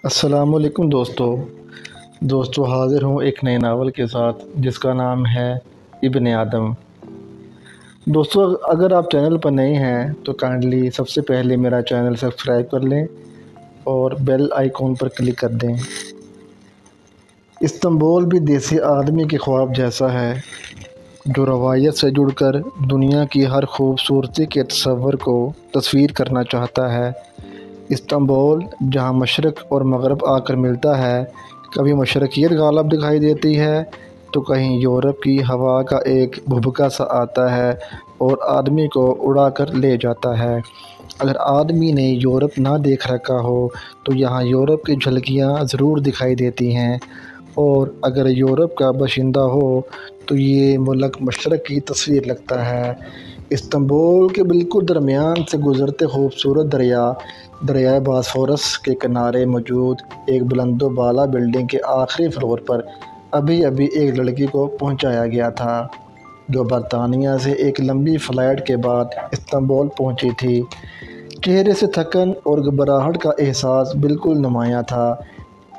السلام علیکم دوستو حاضر ہوں ایک نئے ناول کے ساتھ جس کا نام ہے ابن آدم۔ دوستو اگر آپ چینل پر نئے ہیں تو کائنڈلی سب سے پہلے میرا چینل سبسکرائب کر لیں اور بیل آئیکن پر کلک کر دیں۔ استنبول بھی دیسی آدمی کے خواب جیسا ہے جو روایت سے جڑ کر دنیا کی ہر خوبصورتی کے تصور کو تصویر کرنا چاہتا ہے۔ استنبول جہاں مشرق اور مغرب آ کر ملتا ہے، کبھی مشرقیت غالب دکھائی دیتی ہے تو کہیں یورپ کی ہوا کا ایک بھبکا سا آتا ہے اور آدمی کو اڑا کر لے جاتا ہے۔ اگر آدمی نے یورپ نہ دیکھ رکھا ہو تو یہاں یورپ کی جھلکیاں ضرور دکھائی دیتی ہیں، اور اگر یورپ کا باشندہ ہو تو یہ ملک مشرق کی تصویر لگتا ہے۔ استنبول کے بالکل درمیان سے گزرتے خوبصورت دریائے باسفورس کے کنارے موجود ایک بلند و بالا بلڈنگ کے آخری فلور پر ابھی ایک لڑکی کو پہنچایا گیا تھا جو برطانیہ سے ایک لمبی فلائٹ کے بعد استنبول پہنچی تھی۔ چہرے سے تھکن اور گھبراہٹ کا احساس بالکل نمایاں تھا۔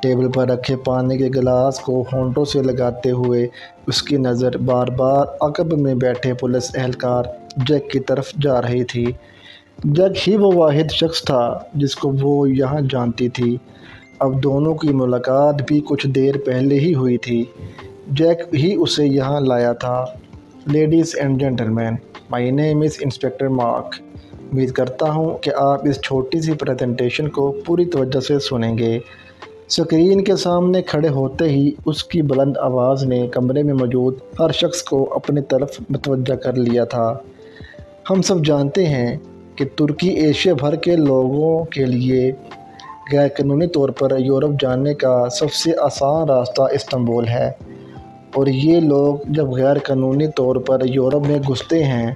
ٹیبل پر رکھے پانی کے گلاس کو ہونٹوں سے لگاتے ہوئے اس کی نظر بار بار عقب میں بیٹھے پولیس اہلکار جیک کی طرف جا رہی تھی۔ جیک ہی وہ واحد شخص تھا جس کو وہ یہاں جانتی تھی۔ اب دونوں کی ملاقات بھی کچھ دیر پہلے ہی ہوئی تھی۔ جیک ہی اسے یہاں لایا تھا۔ Ladies and gentleman, my name is inspector Mark. امید کرتا ہوں کہ آپ اس چھوٹی سی پریزنٹیشن کو پوری توجہ سے سنیں گے۔ اسکرین کے سامنے کھڑے ہوتے ہی اس کی بلند آواز نے کمرے میں موجود ہر شخص کو اپنی طرف متوجہ کر لیا تھا۔ ہم سب جانتے ہیں کہ ترکی ایشیا بھر کے لوگوں کے لیے غیر قانونی طور پر یورپ جانے کا سب سے آسان راستہ استنبول ہے، اور یہ لوگ جب غیر قانونی طور پر یورپ میں گھستے ہیں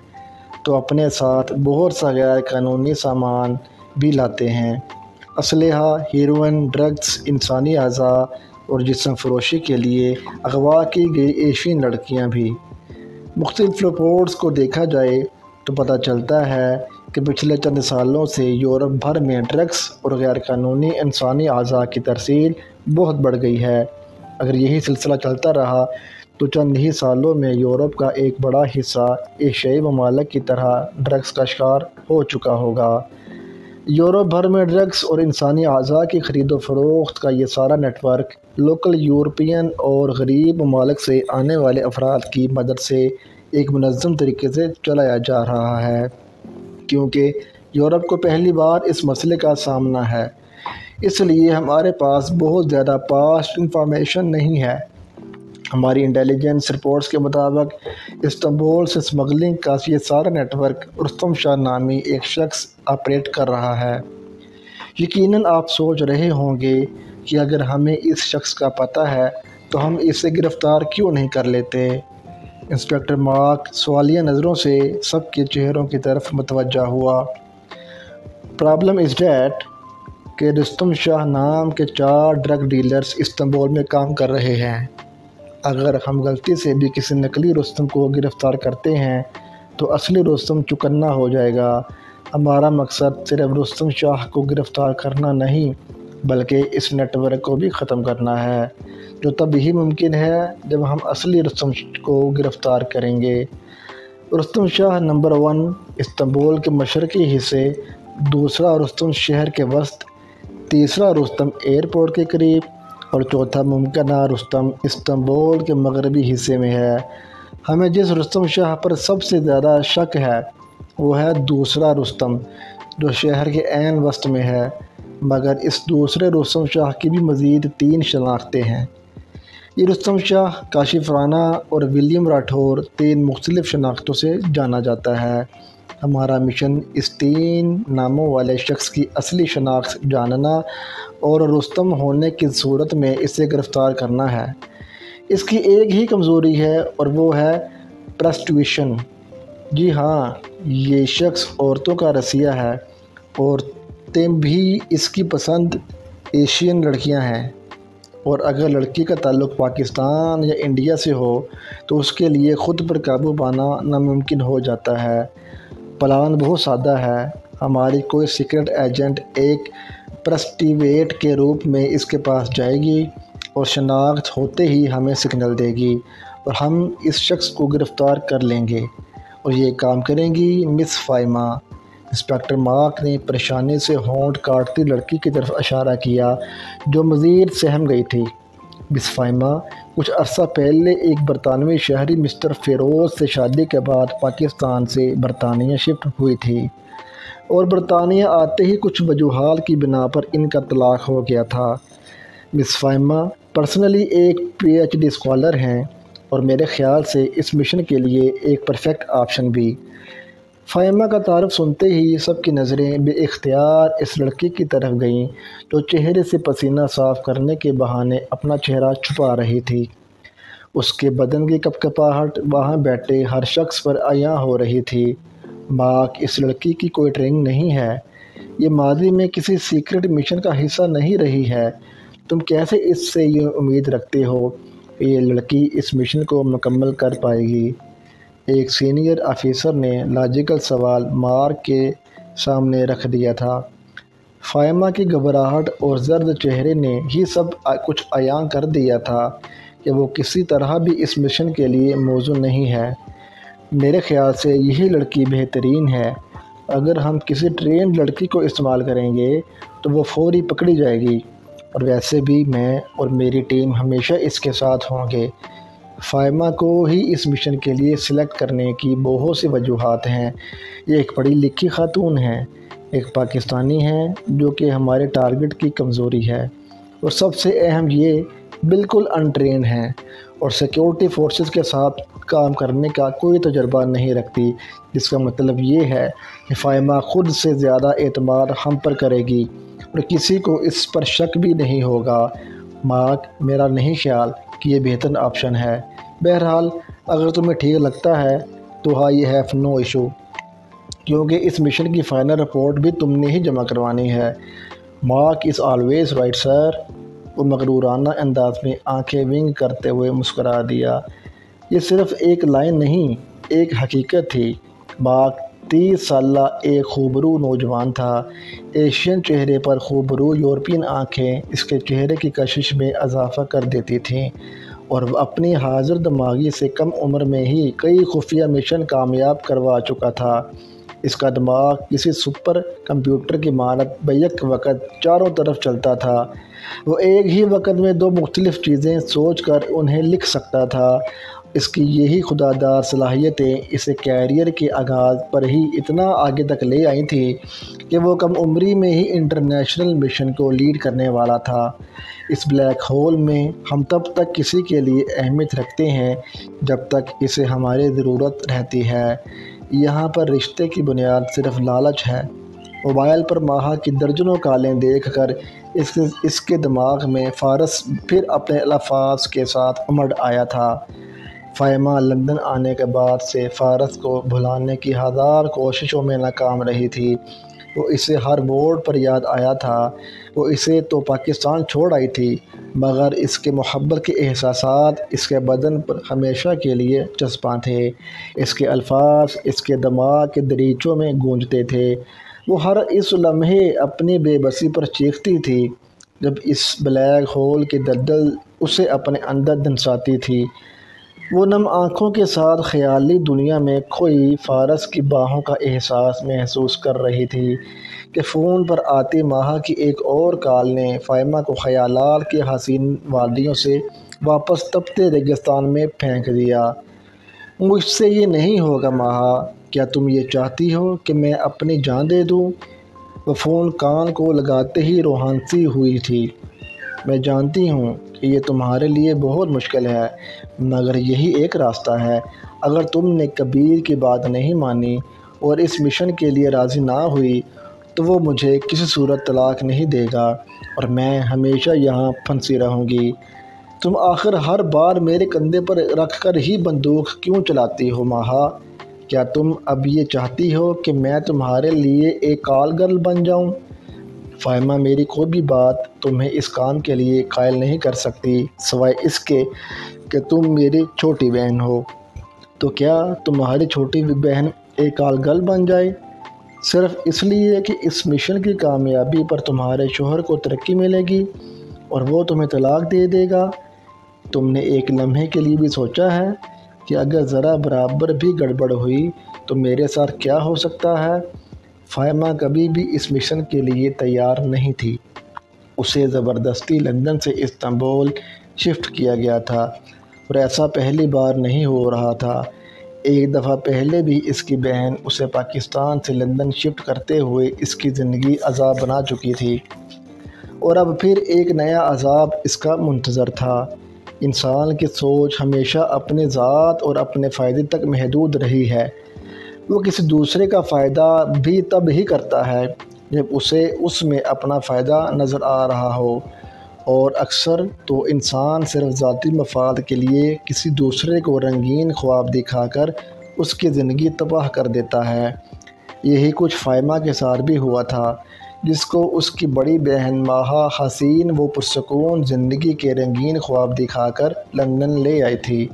تو اپنے ساتھ بہت سا غیر قانونی سامان بھی لاتے ہیں۔ اسلحہ، ہیروئن، ڈرگس، انسانی اعضاء اور جسم فروشی کے لیے اغوا کی گئی ایشین لڑکیاں بھی۔ مختلف رپورٹس کو دیکھا جائے تو پتہ چلتا ہے کہ پچھلے چند سالوں سے یورپ بھر میں ڈرگس اور غیر قانونی انسانی اعضاء کی ترسیل بہت بڑھ گئی ہے۔ اگر یہی سلسلہ چلتا رہا تو چند ہی سالوں میں یورپ کا ایک بڑا حصہ ایشیائی ممالک کی طرح ڈرگس کا شکار ہو چکا ہوگا۔ یورپ بھر میں ڈرگس اور انسانی اعضاء کی خرید و فروخت کا یہ سارا نیٹ ورک لوکل یورپین اور غریب ممالک سے آنے والے افراد کی مدد سے ایک منظم طریقے سے چلایا جا رہا ہے، کیونکہ یورپ کو پہلی بار اس مسئلے کا سامنا ہے۔ اس لیے ہمارے پاس بہت زیادہ پاسٹ انفارمیشن نہیں ہے۔ ہماری انٹیلیجنس رپورٹس کے مطابق استنبول سے اسمگلنگ کا یہ سارا نیٹ ورک رستم شاہ نامی ایک شخص آپریٹ کر رہا ہے۔ یقیناً آپ سوچ رہے ہوں گے کہ اگر ہمیں اس شخص کا پتہ ہے تو ہم اسے گرفتار کیوں نہیں کر لیتے؟ انسپکٹر مارک سوالیہ نظروں سے سب کے چہروں کی طرف متوجہ ہوا۔ پرابلم از دیٹ کہ رستم شاہ نام کے 4 ڈرگ ڈیلرز استنبول میں کام کر رہے ہیں۔ اگر ہم غلطی سے بھی کسی نقلی رستم کو گرفتار کرتے ہیں تو اصلی رستم چکنا ہو جائے گا۔ ہمارا مقصد صرف رستم شاہ کو گرفتار کرنا نہیں بلکہ اس نیٹ ورک کو بھی ختم کرنا ہے، جو تب ہی ممکن ہے جب ہم اصلی رستم کو گرفتار کریں گے۔ رستم شاہ نمبر 1 استنبول کے مشرقی حصے، دوسرا رستم شہر کے وسط، تیسرا رستم ایئرپورٹ کے قریب، اور چوتھا ممکنہ رستم استنبول کے مغربی حصے میں ہے۔ ہمیں جس رستم شاہ پر سب سے زیادہ شک ہے وہ ہے دوسرا رستم جو شہر کے عین وسط میں ہے، مگر اس دوسرے رستم شاہ کی بھی مزید 3 شناختیں ہیں۔ یہ رستم شاہ کاشف رانا اور ولیم راٹھور 3 مختلف شناختوں سے جانا جاتا ہے۔ ہمارا مشن اس 3 ناموں والے شخص کی اصلی شناخت جاننا اور رستم ہونے کی صورت میں اسے گرفتار کرنا ہے۔ اس کی ایک ہی کمزوری ہے اور وہ ہے پرسٹیوشن۔ جی ہاں، یہ شخص عورتوں کا رسیہ ہے۔ عورتیں بھی اس کی پسند ایشین لڑکیاں ہیں، اور اگر لڑکی کا تعلق پاکستان یا انڈیا سے ہو تو اس کے لیے خود پر قابو پانا ناممکن ہو جاتا ہے۔ پلان بہت سادہ ہے۔ ہماری کوئی سیکرٹ ایجنٹ ایک پرسٹیویٹ کے روپ میں اس کے پاس جائے گی اور شناخت ہوتے ہی ہمیں سگنل دے گی اور ہم اس شخص کو گرفتار کر لیں گے اور یہ کام کریں گی مس فائمہ۔ انسپکٹر مارک نے پریشانی سے ہونٹ کاٹتی لڑکی کی طرف اشارہ کیا جو مزید سہم گئی تھی۔ مس فائمہ کچھ عرصہ پہلے ایک برطانوی شہری مسٹر فیروز سے شادی کے بعد پاکستان سے برطانیہ شفٹ ہوئی تھی اور برطانیہ آتے ہی کچھ وجوہات کی بنا پر ان کا طلاق ہو گیا تھا۔ مس فائمہ پرسنلی ایک پی ایچ ڈی اسکالر ہیں اور میرے خیال سے اس مشن کے لیے ایک پرفیکٹ آپشن بھی۔ فائمہ کا تعارف سنتے ہی سب کی نظریں بے اختیار اس لڑکی کی طرف گئیں جو چہرے سے پسینہ صاف کرنے کے بہانے اپنا چہرہ چھپا رہی تھی۔ اس کے بدن کی کپکپاہٹ وہاں بیٹھے ہر شخص پر عیاں ہو رہی تھی۔ مارک، اس لڑکی کی کوئی ٹریننگ نہیں ہے، یہ ماضی میں کسی سیکرٹ مشن کا حصہ نہیں رہی ہے، تم کیسے اس سے یہ امید رکھتے ہو کہ یہ لڑکی اس مشن کو مکمل کر پائے گی؟ ایک سینئر آفیسر نے لاجیکل سوال مارک کے سامنے رکھ دیا تھا۔ فائمہ کی گھبراہٹ اور زرد چہرے نے ہی سب کچھ عیاں کر دیا تھا کہ وہ کسی طرح بھی اس مشن کے لیے موزوں نہیں ہے۔ میرے خیال سے یہی لڑکی بہترین ہے، اگر ہم کسی ٹرینڈ لڑکی کو استعمال کریں گے تو وہ فوری پکڑی جائے گی، اور ویسے بھی میں اور میری ٹیم ہمیشہ اس کے ساتھ ہوں گے۔ فائمہ کو ہی اس مشن کے لیے سلیکٹ کرنے کی بہت سی وجوہات ہیں۔ یہ ایک پڑھی لکھی خاتون ہے، ایک پاکستانی ہے جو کہ ہمارے ٹارگٹ کی کمزوری ہے، اور سب سے اہم یہ بالکل انٹرینڈ ہیں اور سیکیورٹی فورسز کے ساتھ کام کرنے کا کوئی تجربہ نہیں رکھتی، جس کا مطلب یہ ہے کہ فائمہ خود سے زیادہ اعتماد ہم پر کرے گی اور کسی کو اس پر شک بھی نہیں ہوگا۔ مارک، میرا نہیں خیال کہ یہ بہتر آپشن ہے۔ بہرحال اگر تمہیں ٹھیک لگتا ہے تو آئی ہیو نو ایشو، کیونکہ اس مشن کی فائنل رپورٹ بھی تم نے ہی جمع کروانی ہے۔ Mark is always right sir. وہ مغرورانہ انداز میں آنکھیں ونگ کرتے ہوئے مسکرا دیا۔ یہ صرف ایک لائن نہیں، ایک حقیقت تھی۔ مارک 30 سالہ ایک خوبرو نوجوان تھا۔ ایشین چہرے پر خوبرو یورپین آنکھیں اس کے چہرے کی کشش میں اضافہ کر دیتی تھیں، اور وہ اپنی حاضر دماغی سے کم عمر میں ہی کئی خفیہ مشن کامیاب کروا چکا تھا۔ اس کا دماغ کسی سپر کمپیوٹر کی مانند بیک وقت چاروں طرف چلتا تھا۔ وہ ایک ہی وقت میں 2 مختلف چیزیں سوچ کر انہیں لکھ سکتا تھا۔ اس کی یہی خوددار صلاحیتیں اسے کیریئر کے آغاز پر ہی اتنا آگے تک لے آئی تھیں کہ وہ کم عمری میں ہی انٹرنیشنل مشن کو لیڈ کرنے والا تھا۔ اس بلیک ہول میں ہم تب تک کسی کے لیے اہمیت رکھتے ہیں جب تک اسے ہماری ضرورت رہتی ہے۔ یہاں پر رشتے کی بنیاد صرف لالچ ہے۔ موبائل پر ماہا کی درجنوں کالیں دیکھ کر اس کے دماغ میں فارس پھر اپنے الفاظ کے ساتھ امڑ آیا تھا۔ فائمہ لندن آنے کے بعد سے فارس کو بھلانے کی ہزار کوششوں میں ناکام رہی تھی۔ وہ اسے ہر موڑ پر یاد آیا تھا۔ وہ اسے تو پاکستان چھوڑ آئی تھی، مگر اس کے محبت کے احساسات اس کے بدن پر ہمیشہ کے لیے چسپاں تھے۔ اس کے الفاظ اس کے دماغ کے دریچوں میں گونجتے تھے۔ وہ ہر اس لمحے اپنی بے بسی پر چیختی تھی جب اس بلیک ہول کی دلدل اسے اپنے اندر دھنساتی تھی۔ وہ نم آنکھوں کے ساتھ خیالی دنیا میں کھوئی فارس کی باہوں کا احساس محسوس کر رہی تھی کہ فون پر آتی ماہا کی ایک اور کال نے فائمہ کو خیالات کی حسین وادیوں سے واپس تپتے ریگستان میں پھینک دیا۔ مجھ سے یہ نہیں ہوگا ماہا، کیا تم یہ چاہتی ہو کہ میں اپنی جان دے دوں؟ وہ فون کان کو لگاتے ہی روحانسی ہوئی تھی۔ میں جانتی ہوں کہ یہ تمہارے لیے بہت مشکل ہے، مگر یہی ایک راستہ ہے۔ اگر تم نے کبیر کی بات نہیں مانی اور اس مشن کے لیے راضی نہ ہوئی تو وہ مجھے کسی صورت طلاق نہیں دے گا اور میں ہمیشہ یہاں پھنسی رہوں گی۔ تم آخر ہر بار میرے کندھے پر رکھ کر ہی بندوق کیوں چلاتی ہو ماہا؟ کیا تم اب یہ چاہتی ہو کہ میں تمہارے لیے ایک کال گرل بن جاؤں؟ فائمہ، میری کوئی بھی بات تمہیں اس کام کے لیے قائل نہیں کر سکتی سوائے اس کے کہ تم میری چھوٹی بہن ہو۔ تو کیا تمہاری چھوٹی بہن ایک کال گرل بن جائے؟ صرف اس لیے کہ اس مشن کی کامیابی پر تمہارے شوہر کو ترقی ملے گی اور وہ تمہیں طلاق دے دے گا؟ تم نے ایک لمحے کے لیے بھی سوچا ہے کہ اگر ذرا برابر بھی گڑبڑ ہوئی تو میرے ساتھ کیا ہو سکتا ہے؟ فاہمہ کبھی بھی اس مشن کے لیے تیار نہیں تھی۔ اسے زبردستی لندن سے استنبول شفٹ کیا گیا تھا، اور ایسا پہلی بار نہیں ہو رہا تھا۔ ایک دفعہ پہلے بھی اس کی بہن اسے پاکستان سے لندن شفٹ کرتے ہوئے اس کی زندگی عذاب بنا چکی تھی، اور اب پھر ایک نیا عذاب اس کا منتظر تھا۔ انسان کی سوچ ہمیشہ اپنے ذات اور اپنے فائدے تک محدود رہی ہے۔ وہ کسی دوسرے کا فائدہ بھی تب ہی کرتا ہے جب اسے اس میں اپنا فائدہ نظر آ رہا ہو، اور اکثر تو انسان صرف ذاتی مفاد کے لیے کسی دوسرے کو رنگین خواب دکھا کر اس کی زندگی تباہ کر دیتا ہے۔ یہی کچھ فاہمہ کے ساتھ بھی ہوا تھا، جس کو اس کی بڑی بہن ماہا حسین وہ پرسکون زندگی کے رنگین خواب دکھا کر لندن لے آئی تھی۔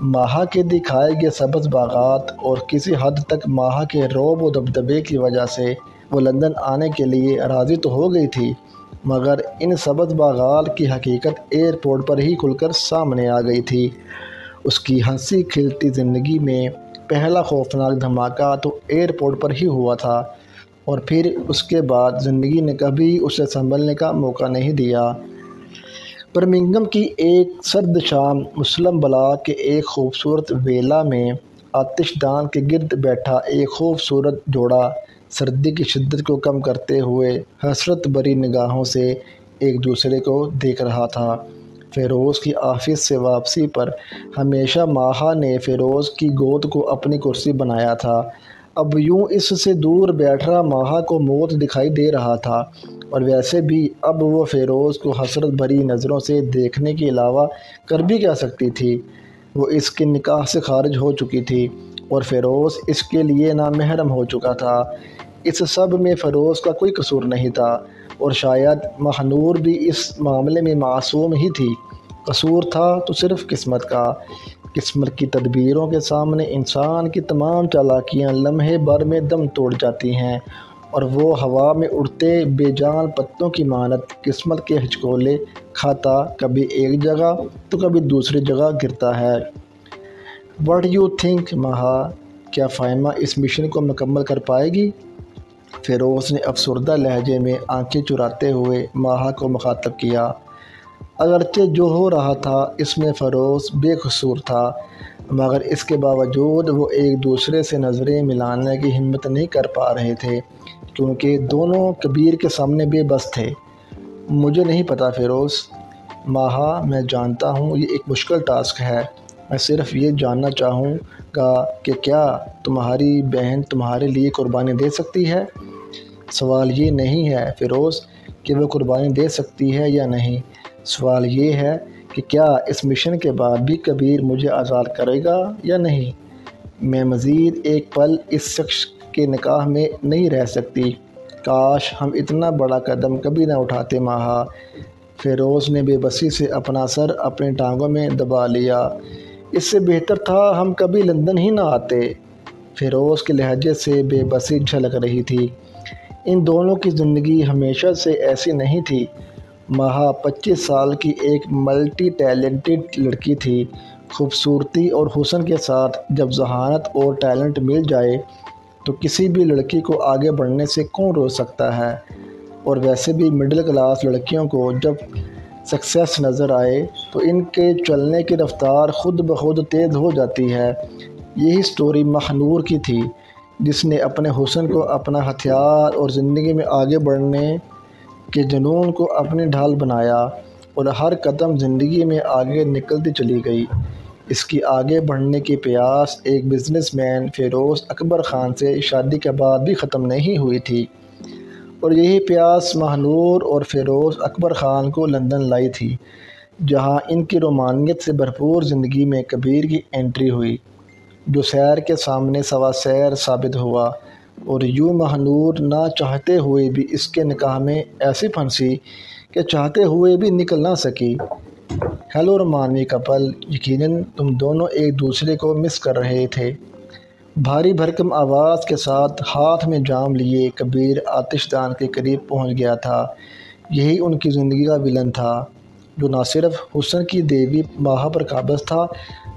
ماہا کے دکھائے گئے سبز باغات اور کسی حد تک ماہا کے رعب و دبدبے کی وجہ سے وہ لندن آنے کے لیے راضی تو ہو گئی تھی، مگر ان سبز باغات کی حقیقت ایئرپورٹ پر ہی کھل کر سامنے آ گئی تھی۔ اس کی ہنسی کھلتی زندگی میں پہلا خوفناک دھماکہ تو ایئرپورٹ پر ہی ہوا تھا، اور پھر اس کے بعد زندگی نے کبھی اسے سنبھلنے کا موقع نہیں دیا۔ برمنگھم کی ایک سرد شام مسلم بلاک کے ایک خوبصورت ویلا میں آتش دان کے گرد بیٹھا ایک خوبصورت جوڑا سردی کی شدت کو کم کرتے ہوئے حسرت بھری نگاہوں سے ایک دوسرے کو دیکھ رہا تھا۔ فیروز کی آفس سے واپسی پر ہمیشہ ماہا نے فیروز کی گود کو اپنی کرسی بنایا تھا۔ اب یوں اس سے دور بیٹھ رہا ماہا کو موت دکھائی دے رہا تھا، اور ویسے بھی اب وہ فیروز کو حسرت بھری نظروں سے دیکھنے کے علاوہ کر بھی کیا سکتی تھی؟ وہ اس کے نکاح سے خارج ہو چکی تھی، اور فیروز اس کے لیے نامحرم ہو چکا تھا۔ اس سب میں فیروز کا کوئی قصور نہیں تھا، اور شاید ماہنور بھی اس معاملے میں معصوم ہی تھی۔ قصور تھا تو صرف قسمت کا۔ قسمت کی تدبیروں کے سامنے انسان کی تمام چالاکیاں لمحے بھر میں دم توڑ جاتی ہیں، اور وہ ہوا میں اڑتے بے جان پتوں کی مانند قسمت کے ہچکولے کھاتا کبھی ایک جگہ تو کبھی دوسری جگہ گرتا ہے۔ واٹ یو تھنک ماہا، کیا فاہمہ اس مشن کو مکمل کر پائے گی؟ فیروز نے افسردہ لہجے میں آنکھیں چراتے ہوئے ماہا کو مخاطب کیا۔ اگرچہ جو ہو رہا تھا اس میں فیروز بے قصور تھا، مگر اس کے باوجود وہ ایک دوسرے سے نظریں ملانے کی ہمت نہیں کر پا رہے تھے، کیونکہ دونوں کبیر کے سامنے بے بس تھے۔ مجھے نہیں پتا فیروز۔ ماہا، میں جانتا ہوں یہ ایک مشکل ٹاسک ہے، میں صرف یہ جاننا چاہوں گا کہ کیا تمہاری بہن تمہارے لیے قربانی دے سکتی ہے؟ سوال یہ نہیں ہے فیروز کہ وہ قربانی دے سکتی ہے یا نہیں، سوال یہ ہے کہ کیا اس مشن کے بعد بھی کبیر مجھے آزاد کرے گا یا نہیں؟ میں مزید ایک پل اس شخص کے نکاح میں نہیں رہ سکتی۔ کاش ہم اتنا بڑا قدم کبھی نہ اٹھاتے ماہا۔ فیروز نے بے بسی سے اپنا سر اپنی ٹانگوں میں دبا لیا۔ اس سے بہتر تھا ہم کبھی لندن ہی نہ آتے۔ فیروز کے لہجے سے بے بسی جھلک رہی تھی۔ ان دونوں کی زندگی ہمیشہ سے ایسی نہیں تھی۔ ماہا 25 سال کی ایک ملٹی ٹیلنٹڈ لڑکی تھی۔ خوبصورتی اور حسن کے ساتھ جب ذہانت اور ٹیلنٹ مل جائے تو کسی بھی لڑکی کو آگے بڑھنے سے کون روک سکتا ہے؟ اور ویسے بھی مڈل کلاس لڑکیوں کو جب سکسیس نظر آئے تو ان کے چلنے کی رفتار خود بخود تیز ہو جاتی ہے۔ یہی سٹوری ماہنور کی تھی، جس نے اپنے حسن کو اپنا ہتھیار اور زندگی میں آگے بڑھنے کے جنون کو اپنی ڈھال بنایا، اور ہر قدم زندگی میں آگے نکلتی چلی گئی۔ اس کی آگے بڑھنے کی پیاس ایک بزنس مین فیروز اکبر خان سے شادی کے بعد بھی ختم نہیں ہوئی تھی، اور یہی پیاس ماہنور اور فیروز اکبر خان کو لندن لائی تھی، جہاں ان کی رومانیت سے بھرپور زندگی میں کبیر کی انٹری ہوئی، جو سیر کے سامنے سوا سیر ثابت ہوا، اور یوں ماہنور نہ چاہتے ہوئے بھی اس کے نکاح میں ایسی پھنسی کہ چاہتے ہوئے بھی نکل نہ سکی۔ ہیلو رومانوی کپل، یقیناً تم دونوں ایک دوسرے کو مس کر رہے تھے۔ بھاری بھرکم آواز کے ساتھ ہاتھ میں جام لیے کبیر آتش دان کے قریب پہنچ گیا تھا۔ یہی ان کی زندگی کا ولن تھا، جو نہ صرف حسن کی دیوی ماہا پر قابض تھا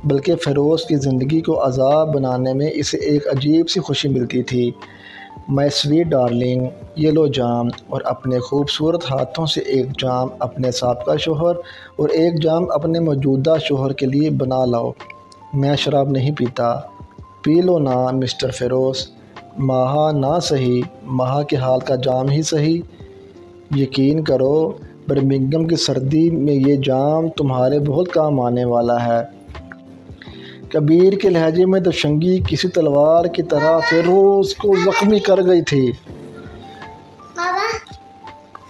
بلکہ فیروز کی زندگی کو عذاب بنانے میں اسے ایک عجیب سی خوشی ملتی تھی۔ مائی سویٹ ڈارلنگ، یہ لو جام، اور اپنے خوبصورت ہاتھوں سے ایک جام اپنے سابقہ شوہر اور ایک جام اپنے موجودہ شوہر کے لیے بنا لاؤ۔ میں شراب نہیں پیتا۔ پی لو نا مسٹر فیروز۔ ماہا نہ صحیح، ماہا کے حال کا جام ہی صحیح۔ یقین کرو، برمنگھم کی سردی میں یہ جام تمہارے بہت کام آنے والا ہے۔ کبیر کے لہجے میں دشنگی کسی تلوار کی طرح فیروز کو زخمی کر گئی تھی۔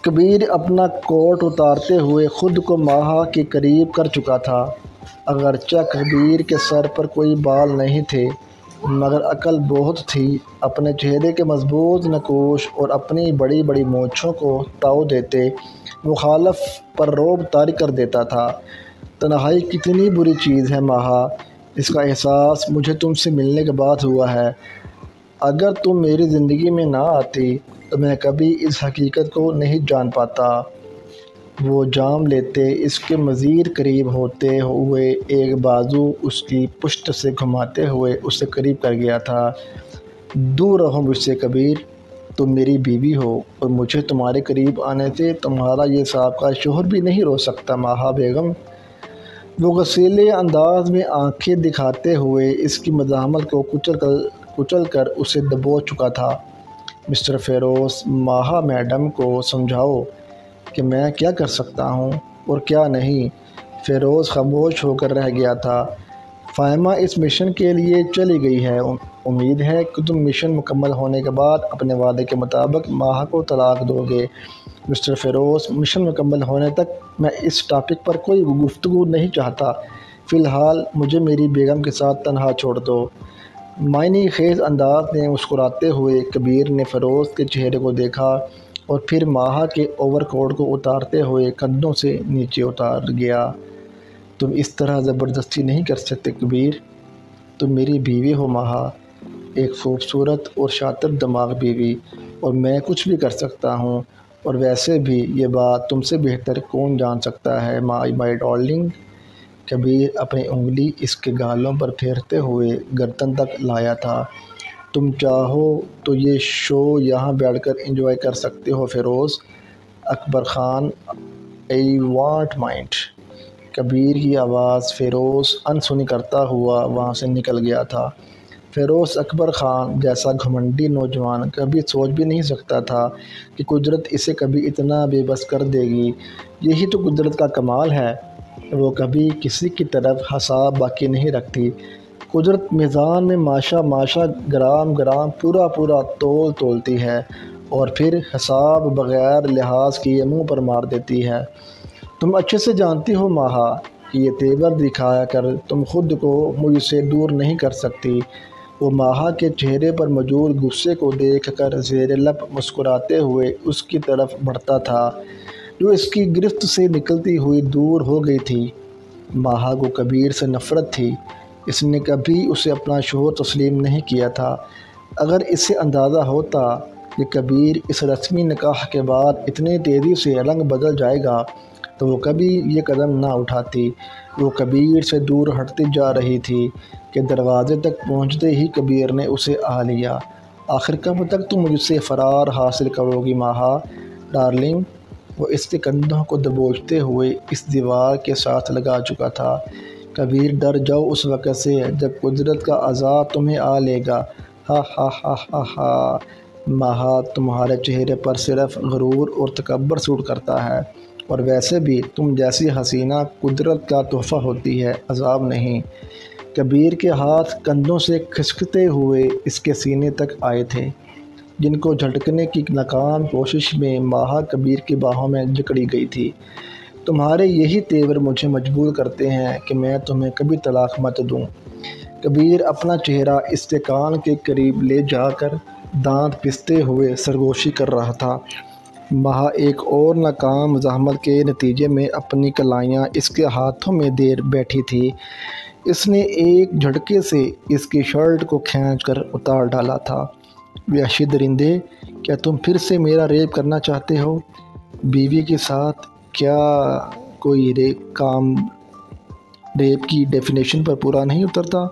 کبیر اپنا کوٹ اتارتے ہوئے خود کو ماہا کے قریب کر چکا تھا۔ اگرچہ کبیر کے سر پر کوئی بال نہیں تھے مگر عقل بہت تھی۔ اپنے چہرے کے مضبوط نقوش اور اپنی بڑی بڑی مونچھوں کو تاؤ دیتے مخالف پر رعب طاری کر دیتا تھا۔ تنہائی کتنی بری چیز ہے ماہا، اس کا احساس مجھے تم سے ملنے کے بعد ہوا ہے۔ اگر تم میری زندگی میں نہ آتی تو میں کبھی اس حقیقت کو نہیں جان پاتا۔ وہ جام لیتے اس کے مزید قریب ہوتے ہوئے ایک بازو اس کی پشت سے گھماتے ہوئے اسے قریب کر گیا تھا۔ دور رہو مجھ سے کبیر، تم میری بیوی ہو اور مجھے تمہارے قریب آنے سے تمہارا یہ سابقہ شوہر بھی نہیں روک سکتا ماہا بیگم۔ وہ غصیلے انداز میں آنکھیں دکھاتے ہوئے اس کی مزاحمت کو کچل کر اسے دبوچ چکا تھا۔ مسٹر فیروز، ماہا میڈم کو سمجھاؤ کہ میں کیا کر سکتا ہوں اور کیا نہیں۔ فیروز خاموش ہو کر رہ گیا تھا۔ فاہمہ اس مشن کے لیے چلی گئی ہے۔ امید ہے کہ تم مشن مکمل ہونے کے بعد اپنے وعدے کے مطابق ماہا کو طلاق دو گے۔ مسٹر فیروز، مشن مکمل ہونے تک میں اس ٹاپک پر کوئی گفتگو نہیں چاہتا۔ فی الحال مجھے میری بیگم کے ساتھ تنہا چھوڑ دو۔ معنی خیز انداز میں مسکراتے ہوئے کبیر نے فیروز کے چہرے کو دیکھا اور پھر ماہا کے اوور کوٹ کو اتارتے ہوئے کندھوں سے نیچے اتار گیا۔ تم اس طرح زبردستی نہیں کر سکتے کبیر، تم میری بیوی ہو ماہا، ایک خوبصورت اور شاطر دماغ بیوی، اور میں کچھ بھی کر سکتا ہوں، اور ویسے بھی یہ بات تم سے بہتر کون جان سکتا ہے مائی ڈارلنگ۔ کبیر اپنی انگلی اس کے گالوں پر پھیرتے ہوئے گردن تک لایا تھا۔ تم چاہو تو یہ شو یہاں بیٹھ کر انجوائے کر سکتے ہو فیروز۔ اکبر خان، آئی وانٹ مائنڈ۔ کبیر کی آواز فیروز انسنی کرتا ہوا وہاں سے نکل گیا تھا۔ فیروز اکبر خان جیسا گھمنڈی نوجوان کبھی سوچ بھی نہیں سکتا تھا کہ قدرت اسے کبھی اتنا بے بس کر دے گی۔ یہی تو قدرت کا کمال ہے، وہ کبھی کسی کی طرف حساب باقی نہیں رکھتی۔ قدرت میزان میں ماشا ماشا گرام گرام پورا پورا تولتی ہے اور پھر حساب بغیر لحاظ کیے منہ پر مار دیتی ہے۔ تم اچھے سے جانتی ہو ماہا کہ یہ تیور دکھا کر تم خود کو مجھ سے دور نہیں کر سکتی۔ وہ ماہا کے چہرے پر موجود غصے کو دیکھ کر زیر لب مسکراتے ہوئے اس کی طرف بڑھتا تھا جو اس کی گرفت سے نکلتی ہوئی دور ہو گئی تھی۔ ماہا کو کبیر سے نفرت تھی، اس نے کبھی اسے اپنا شوہر تسلیم نہیں کیا تھا۔ اگر اسے اندازہ ہوتا کہ کبیر اس رسمی نکاح کے بعد اتنی تیزی سے رنگ بدل جائے گا تو وہ کبھی یہ قدم نہ اٹھاتی۔ وہ کبیر سے دور ہٹتی جا رہی تھی کہ دروازے تک پہنچتے ہی کبیر نے اسے آ لیا۔ آخر کب تک تم مجھ سے فرار حاصل کرو گی ماہا ڈارلنگ؟ وہ اس کے کندھوں کو دبوچتے ہوئے اس دیوار کے ساتھ لگا چکا تھا۔ کبیر، ڈر جاؤ اس وقت سے جب قدرت کا عذاب تمہیں آ لے گا۔ ہا ہا ہا ہا ہا۔ ماہا، تمہارے چہرے پر صرف غرور اور تکبر سوٹ کرتا ہے، اور ویسے بھی تم جیسی حسینہ قدرت کا تحفہ ہوتی ہے، عذاب نہیں۔ کبیر کے ہاتھ کندھوں سے کھسکتے ہوئے اس کے سینے تک آئے تھے، جن کو جھٹکنے کی ناکام کوشش میں ماہا کبیر کی باہوں میں جکڑی گئی تھی۔ تمہارے یہی تیور مجھے مجبور کرتے ہیں کہ میں تمہیں کبھی طلاق مت دوں۔ کبیر اپنا چہرہ اس کے کان کے قریب لے جا کر دانت پستے ہوئے سرگوشی کر رہا تھا۔ ماہا ایک اور ناکام مزاحمت کے نتیجے میں اپنی کلائیاں اس کے ہاتھوں میں دے بیٹھی تھی۔ اس نے ایک جھٹکے سے اس کی شرٹ کو کھینچ کر اتار ڈالا تھا۔ وحشی درندے، کیا تم پھر سے میرا ریپ کرنا چاہتے ہو؟ بیوی کے ساتھ کیا کوئی ریپ کی ڈیفینیشن پر پورا نہیں اترتا؟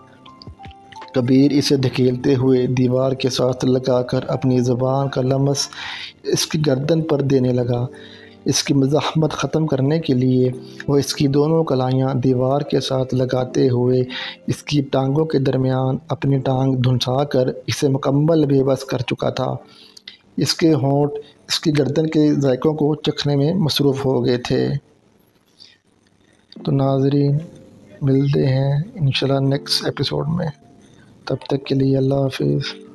کبیر اسے دھکیلتے ہوئے دیوار کے ساتھ لگا کر اپنی زبان کا لمس اس کی گردن پر دینے لگا۔ اس کی مزاحمت ختم کرنے کے لیے وہ اس کی دونوں کلائیاں دیوار کے ساتھ لگاتے ہوئے اس کی ٹانگوں کے درمیان اپنی ٹانگ دھنسا کر اسے مکمل بے بس کر چکا تھا۔ اس کے ہونٹ اس کی گردن کے ذائقوں کو چکھنے میں مصروف ہو گئے تھے۔ تو ناظرین، ملتے ہیں انشاءاللہ نیکسٹ ایپیسوڈ میں، تب تک کے لیے اللہ حافظ۔